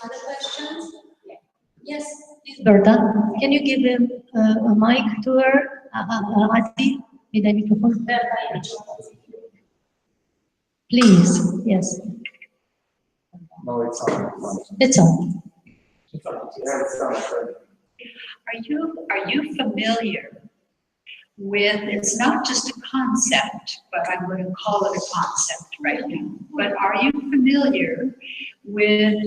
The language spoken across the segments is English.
Other questions? Yeah. Yes, please, Berta. Can you give him a mic to her? Ati, with the microphone. Please, yes. No, it's on. It's on. Are you familiar with, it's not just a concept, but I'm going to call it a concept right now, but are you familiar with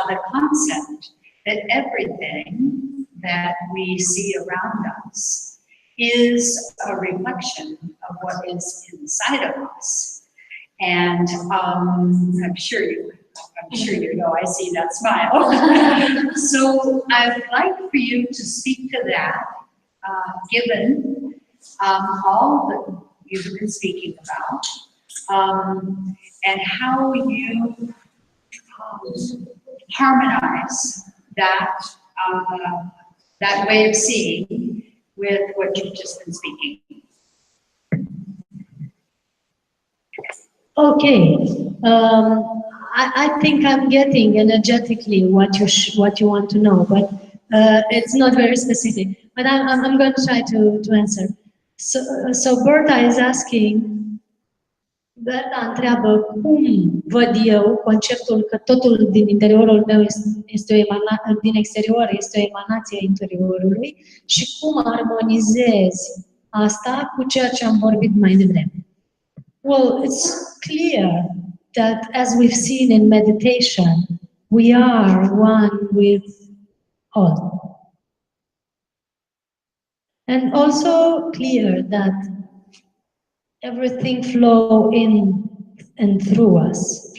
the concept that everything that we see around us is a reflection of what is inside of us? And I'm sure you know, I see that smile. So I'd like for you to speak to that, given all that you've been speaking about, and how you harmonize that, that way of seeing with what you've just been speaking. Okay. I think I'm getting energetically what you want to know, but it's not very specific. But I'm going to try to answer. So Berta is asking. Berta întreabă cum văd eu conceptul că totul din interiorul meu este o emanație, din exterior este o emanație a interiorului și cum armonizez asta cu ceea ce am vorbit mai devreme. Well, it's clear that as we've seen in meditation, we are one with all. And also clear that everything flows in and through us,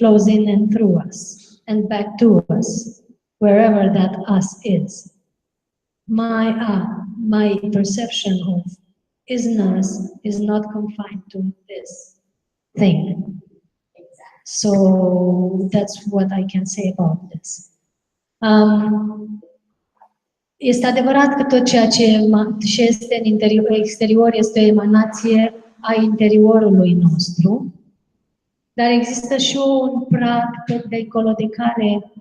and back to us, wherever that us is. My perception of isness is not confined to this thing. So that's what I can say about this. Este adevărat că tot ceea ce este în exterior este o emanație a interiorului nostru, dar există și un prag pe dincolo de care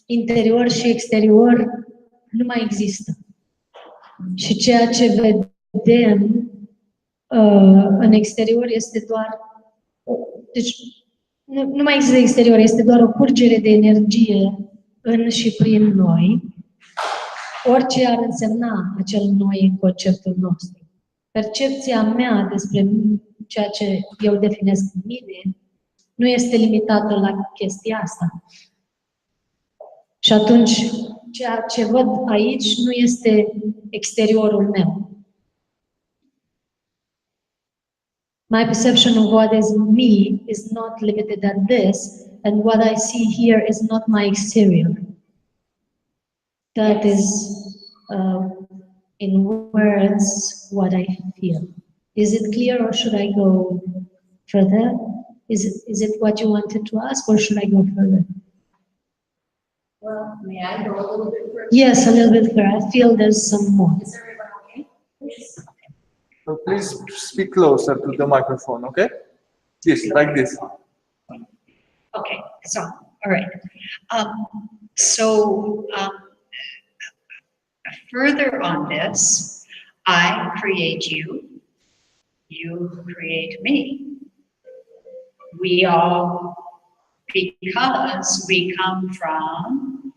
interior și exterior nu mai există. Și ceea ce vedem în exterior este doar... Deci, nu mai există exterior, este doar o curgere de energie în și prin noi, orice ar însemna acel noi în conceptul nostru. Percepția mea despre ceea ce eu definesc în mine nu este limitată la chestia asta. Și atunci, ceea ce văd aici nu este exteriorul meu. My perception of what is me is not limited at this, and what I see here is not my exterior. That is, in words, what I feel. Is it clear, or should I go further? Is it what you wanted to ask, or should I go further? Well, may I go a little bit further? Yes, a little bit further. I feel there's some more. Is everyone okay? Yes. So please speak closer to the microphone, okay? Yes, like this. Okay, so, all right. Further on this, I create you, you create me. We all, because we come from,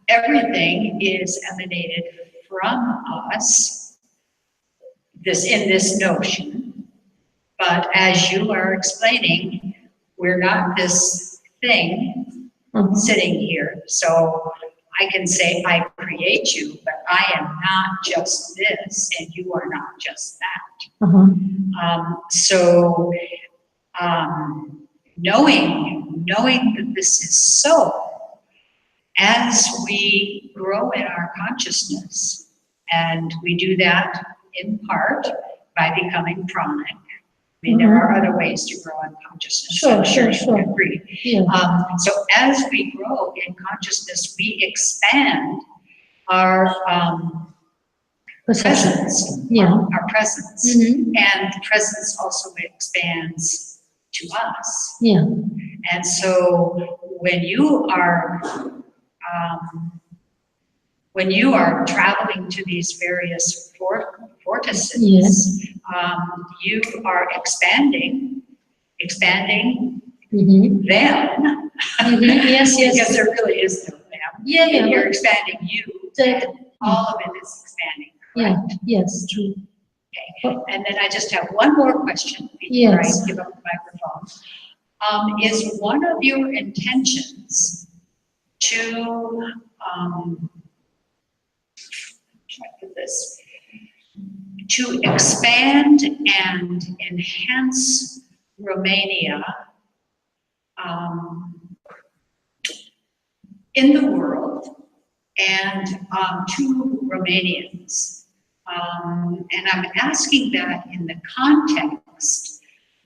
everything is emanated from us, in this notion, but as you are explaining, we're not this thing sitting here, so I can say I create you, but I am not just this, and you are not just that. Knowing that this is so, as we grow in our consciousness, and we do that in part by becoming pranic. I mean, there are other ways to grow in consciousness. I'm sure you would agree. Yeah. So as we grow in consciousness, we expand our presence. Yeah. Our presence. And presence also expands to us. Yeah. And so when you are traveling to these various vortices, Yes. You are expanding Mm-hmm. them. Mm-hmm. Yes, yes. Because there really is no them. Yeah, yeah. And you're but expanding you. the- All of it is expanding. yeah, Right? yes, true. Okay. And then I just have one more question before Yes. I give up the microphone. Is one of your intentions to to expand and enhance Romania in the world and to Romanians? And I'm asking that in the context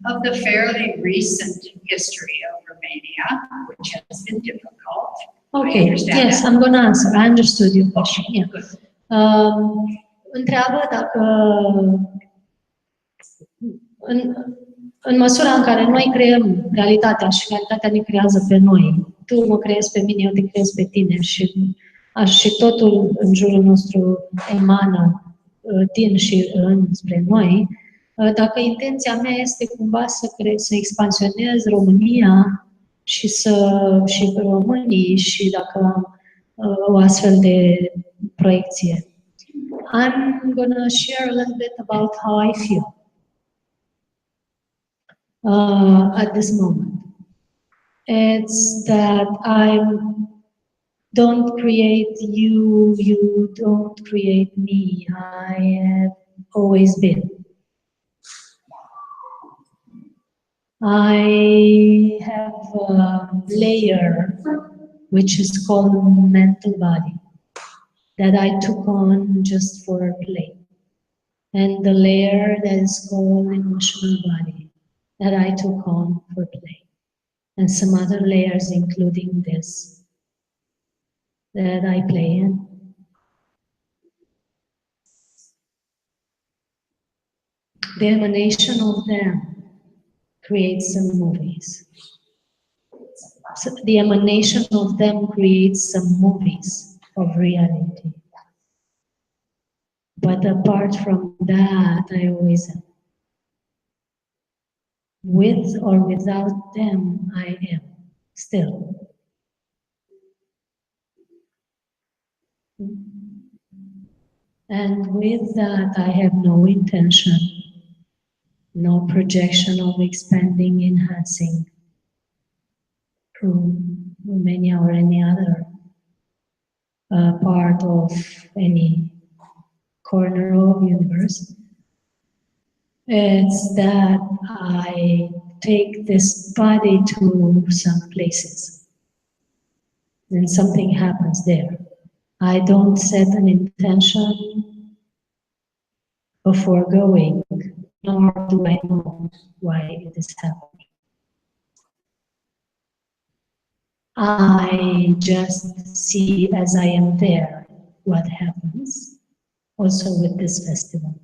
of the fairly recent history of Romania, which has been difficult. Okay, yes, I'm going to answer. I understood your question. Yeah. Întreabă dacă în măsura în care noi creăm realitatea și realitatea ne creează pe noi, tu mă creezi pe mine, eu te creez pe tine și totul în jurul nostru emană din și spre noi, dacă intenția mea este cumva să expansionez România și românii și dacă am o astfel de proiecție. I'm gonna share a little bit about how I feel at this moment. It's that I don't create you, you don't create me. I have always been. I have a layer which is called mental body that I took on just for play. And the layer that is called emotional body that I took on for play. And some other layers, including this, that I play in. The emanation of them creates some movies. So the emanation of them creates some movies of reality. But apart from that, I always am. With or without them, I am still. And with that, I have no intention, no projection of expanding, enhancing Romania or any other part of any corner of universe. It's that I take this body to some places and something happens there. I don't set an intention before going, nor do I know why it is happening. I just see as I am there what happens, also with this festival.